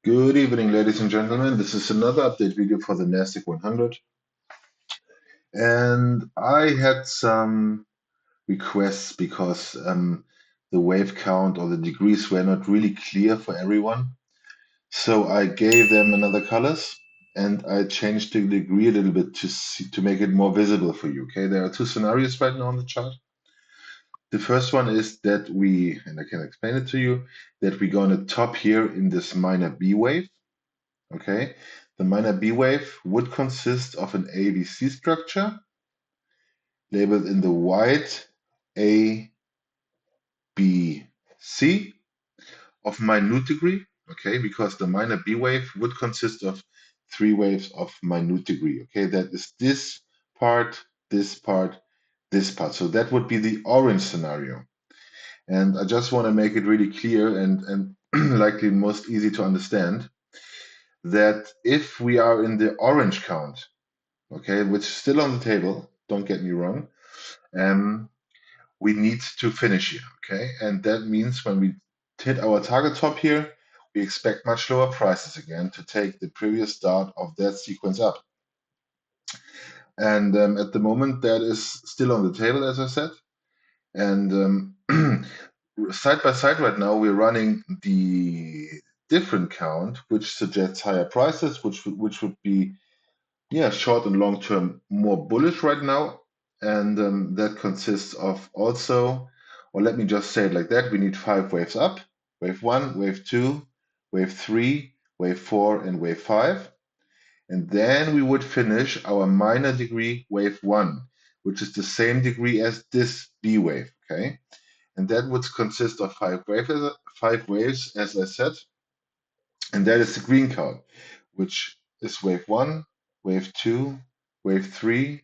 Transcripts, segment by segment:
Good evening, ladies and gentlemen. This is another update video for the Nasdaq 100. And I had some requests because the wave count or the degrees were not really clear for everyone. So I gave them another colors and I changed the degree a little bit to make it more visible for you. Okay, there are two scenarios right now on the chart. The first one is that and I can explain it to you, that we're going to top here in this minor B wave. Okay, the minor B wave would consist of an ABC structure labeled in the white A, B, C of minute degree. Okay, because the minor B wave would consist of three waves of minute degree. Okay, that is this part, this part, this part. So that would be the orange scenario. And I just want to make it really clear and likely most easy to understand that if we are in the orange count, okay, which is still on the table, don't get me wrong, um, we need to finish here, okay? And that means when we hit our target top here, we expect much lower prices again to take the previous start of that sequence up. And at the moment, that is still on the table, as I said. And side by side right now, we're running the different count, which suggests higher prices, which would be short and long term more bullish right now. And that consists of also, or let me just say it like that, we need 5 waves up: wave 1, wave 2, wave 3, wave 4, and wave 5. And then we would finish our minor degree wave 1, which is the same degree as this B wave, okay? And that would consist of 5 waves, as I said, and that is the green count, which is wave 1, wave 2, wave 3,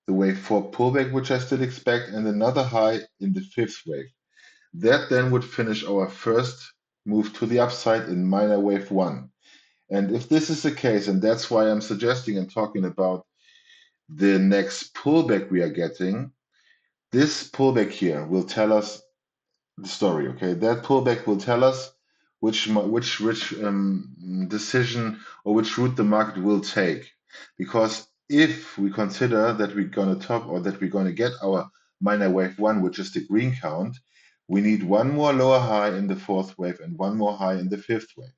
the wave 4 pullback, which I still expect, and another high in the fifth wave. That then would finish our first move to the upside in minor wave 1. And if this is the case, and that's why I'm suggesting and talking about the next pullback we are getting, this pullback here will tell us the story. Okay, that pullback will tell us which decision or which route the market will take. Because if we consider that we're going to top or that we're going to get our minor wave 1, which is the green count, we need one more lower high in the fourth wave and one more high in the fifth wave.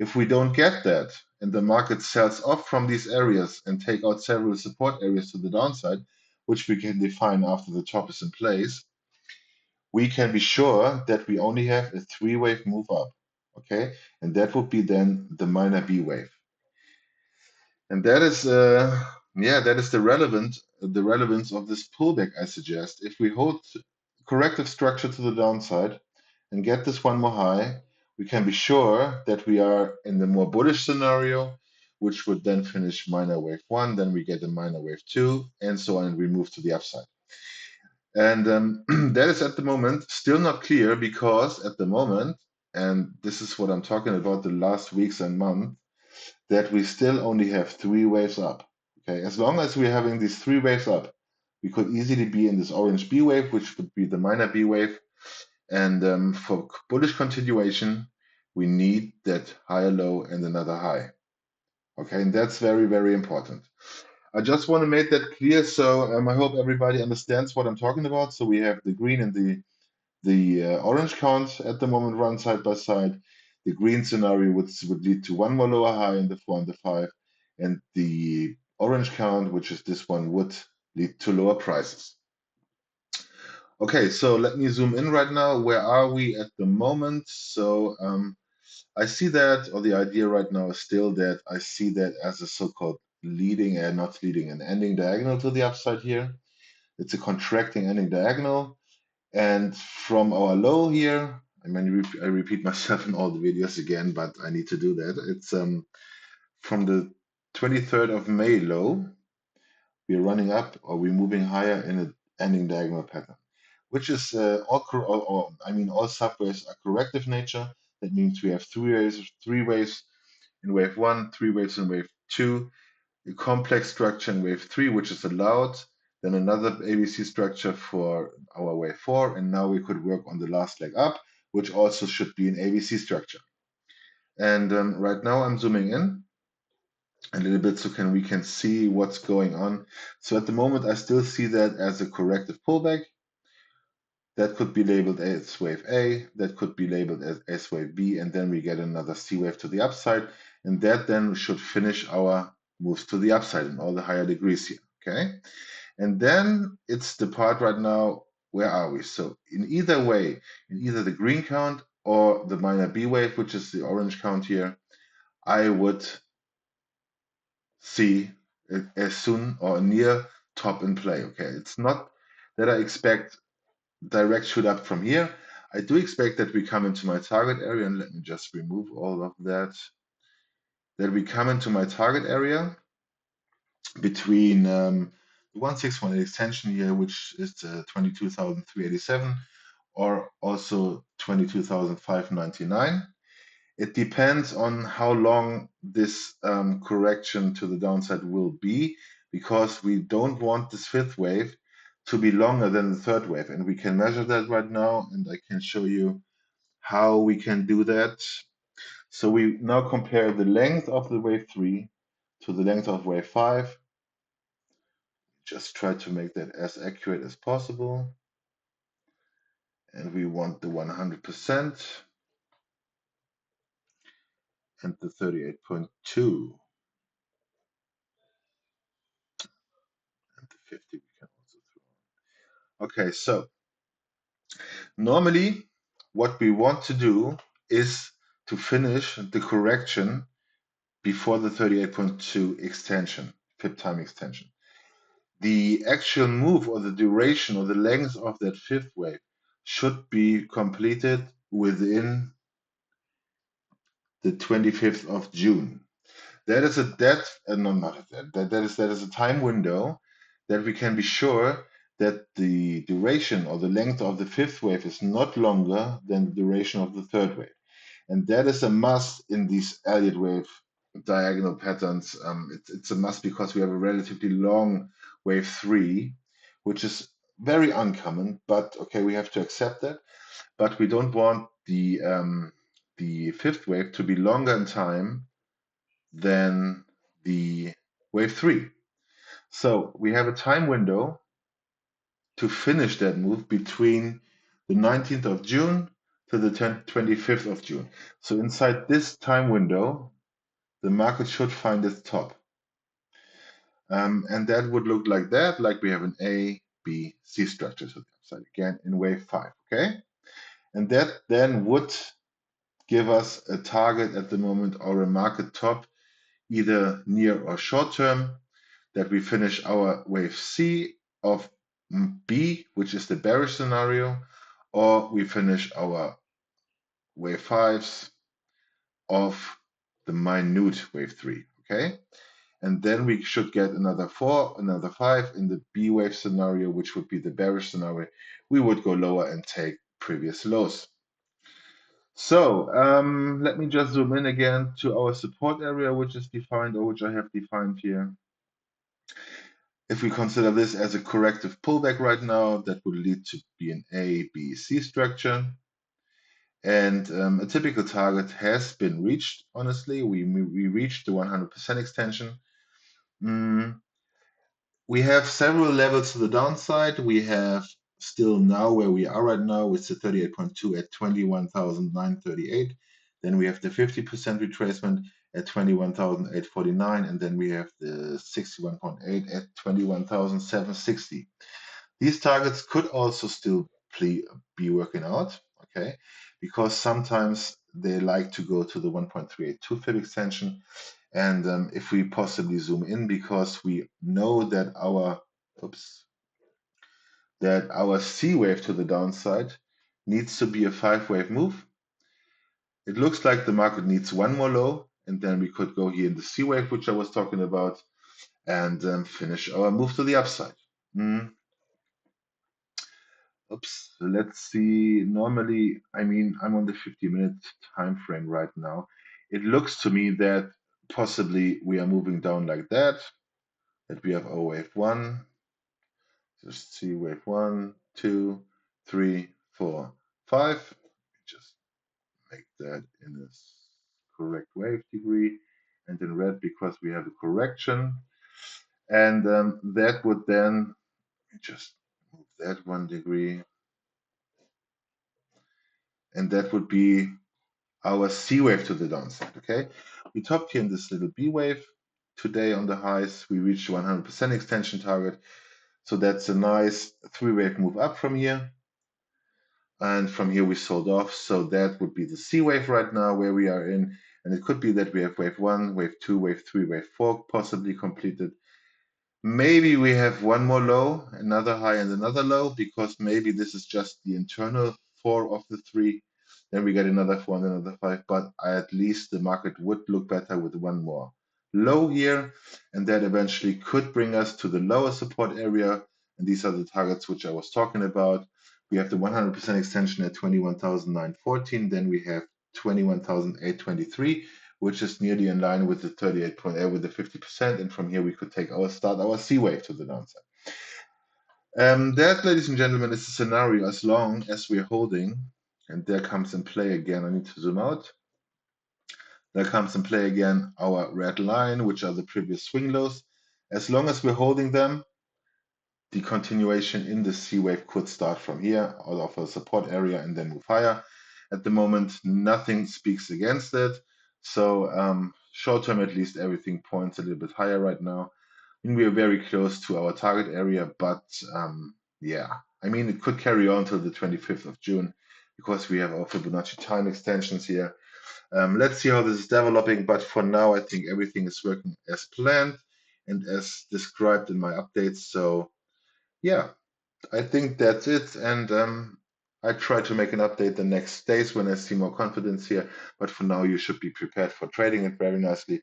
If we don't get that and the market sells off from these areas and take out several support areas to the downside, which we can define after the top is in place, we can be sure that we only have a 3-wave move up, okay? And that would be then the minor B wave. And that is, that is the relevance of this pullback, I suggest. If we hold corrective structure to the downside and get this one more high, we can be sure that we are in the more bullish scenario, which would then finish minor wave 1, then we get a minor wave 2, and so on, and we move to the upside. And that is at the moment still not clear because at the moment, and this is what I'm talking about the last weeks and months, that we still only have 3 waves up. Okay, as long as we're having these 3 waves up, we could easily be in this orange B wave, which would be the minor B wave. And for bullish continuation, we need that higher low and another high. Okay, and that's very, very important. I just want to make that clear, so I hope everybody understands what I'm talking about. So we have the green and the orange count at the moment run side by side. The green scenario would lead to one more lower high in the 4 and the 5, and the orange count, which is this one, would lead to lower prices. Okay, so let me zoom in right now. Where are we at the moment? So I see that, or the idea right now is still that I see that as a so-called leading and not leading, an ending diagonal to the upside here. It's a contracting ending diagonal. And from our low here, I mean, I repeat myself in all the videos again, but I need to do that. It's from the 23rd of May low, we're running up or we're moving higher in an ending diagonal pattern, which is all subwaves are corrective nature. That means we have 3 waves in wave 1, 3 waves in wave 2, a complex structure in wave 3, which is allowed, then another ABC structure for our wave 4, and now we could work on the last leg up, which also should be an ABC structure. And right now I'm zooming in a little bit so we can see what's going on. So at the moment, I still see that as a corrective pullback. That could be labeled as wave A, that could be labeled as S wave B, and then we get another C wave to the upside. And that then should finish our moves to the upside in all the higher degrees here. Okay. And then it's the part right now, where are we? So in either way, in either the green count or the minor B wave, which is the orange count here, I would see it as soon or near top in play. Okay, it's not that I expect direct shoot up from here. I do expect that we come into my target area, and let me just remove all of that. That we come into my target area between the 1618 extension here, which is 22,387, or also 22,599. It depends on how long this correction to the downside will be, because we don't want this fifth wave to be longer than the third wave. And we can measure that right now, and I can show you how we can do that. So we now compare the length of the wave 3 to the length of wave 5. Just try to make that as accurate as possible. And we want the 100% and the 38.2. And the 50 we can also throw. Okay, so normally what we want to do is to finish the correction before the 38.2 extension, pip time extension. The actual move or the duration or the length of that fifth wave should be completed within the 25th of June. That is that is a time window that we can be sure that the duration or the length of the fifth wave is not longer than the duration of the third wave. And that is a must in these Elliott wave diagonal patterns. It's a must because we have a relatively long wave 3, which is very uncommon, but okay, we have to accept that. But we don't want the fifth wave to be longer in time than the wave 3. So we have a time window to finish that move between the 19th of June to the 25th of June. So inside this time window, the market should find its top. And that would look like that, like we have an A, B, C structure to the upside again in wave 5, okay? And that then would give us a target at the moment or a market top, either near or short term, that we finish our wave C of B, which is the bearish scenario, or we finish our wave 5s of the minute wave 3, okay? And then we should get another 4, another 5 in the B wave scenario, which would be the bearish scenario. We would go lower and take previous lows. So let me just zoom in again to our support area, which is defined, or which I have defined here. If we consider this as a corrective pullback right now, that would lead to be an A, B, C structure. And a typical target has been reached, honestly. We reached the 100% extension. We have several levels to the downside. We have still now where we are right now with the 38.2 at 21,938. Then we have the 50% retracement at 21,849. And then we have the 61.8 at 21,760. These targets could also still be working out, okay? Because sometimes they like to go to the 1.382 fib extension. And if we possibly zoom in, because we know that our C wave to the downside needs to be a 5-wave move. It looks like the market needs one more low, and then we could go here in the C wave, which I was talking about, and finish our move to the upside. Let's see. Normally, I mean, I'm on the 50-minute time frame right now. It looks to me that possibly we are moving down like that we have our wave 1. Just see wave 1, 2, 3, 4, 5. Just make that in a correct wave degree, and in red because we have a correction. And that would then just move that 1 degree, and that would be our C wave to the downside. Okay, we topped here in this little B wave. Today on the highs, we reached 100% extension target. So that's a nice 3-wave move up from here. And from here we sold off. So that would be the C wave right now where we are in. And it could be that we have wave 1, wave 2, wave 3, wave 4 possibly completed. Maybe we have one more low, another high and another low, because maybe this is just the internal 4 of the 3. Then we get another 4 and another 5, but at least the market would look better with one more low here, and that eventually could bring us to the lower support area. And these are the targets which I was talking about. We have the 100% extension at 21,914, then we have 21,823, which is nearly in line with the 38.8 with the 50%, and from here we could take start our C wave to the downside. That, ladies and gentlemen, is the scenario as long as we're holding, and there comes in play again, I need to zoom out. There comes in play again our red line, which are the previous swing lows. As long as we're holding them, the continuation in the C wave could start from here out of a support area and then move higher. At the moment, nothing speaks against it. So short term, at least, everything points a little bit higher right now. And we are very close to our target area, but yeah, I mean, it could carry on till the 25th of June because we have our Fibonacci time extensions here. Let's see how this is developing, but for now, I think everything is working as planned and as described in my updates. So yeah, I think that's it. And I try to make an update the next days when I see more confidence here. But for now, you should be prepared for trading it very nicely.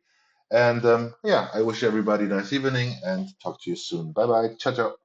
And yeah, I wish everybody a nice evening and talk to you soon. Bye bye. Ciao, ciao.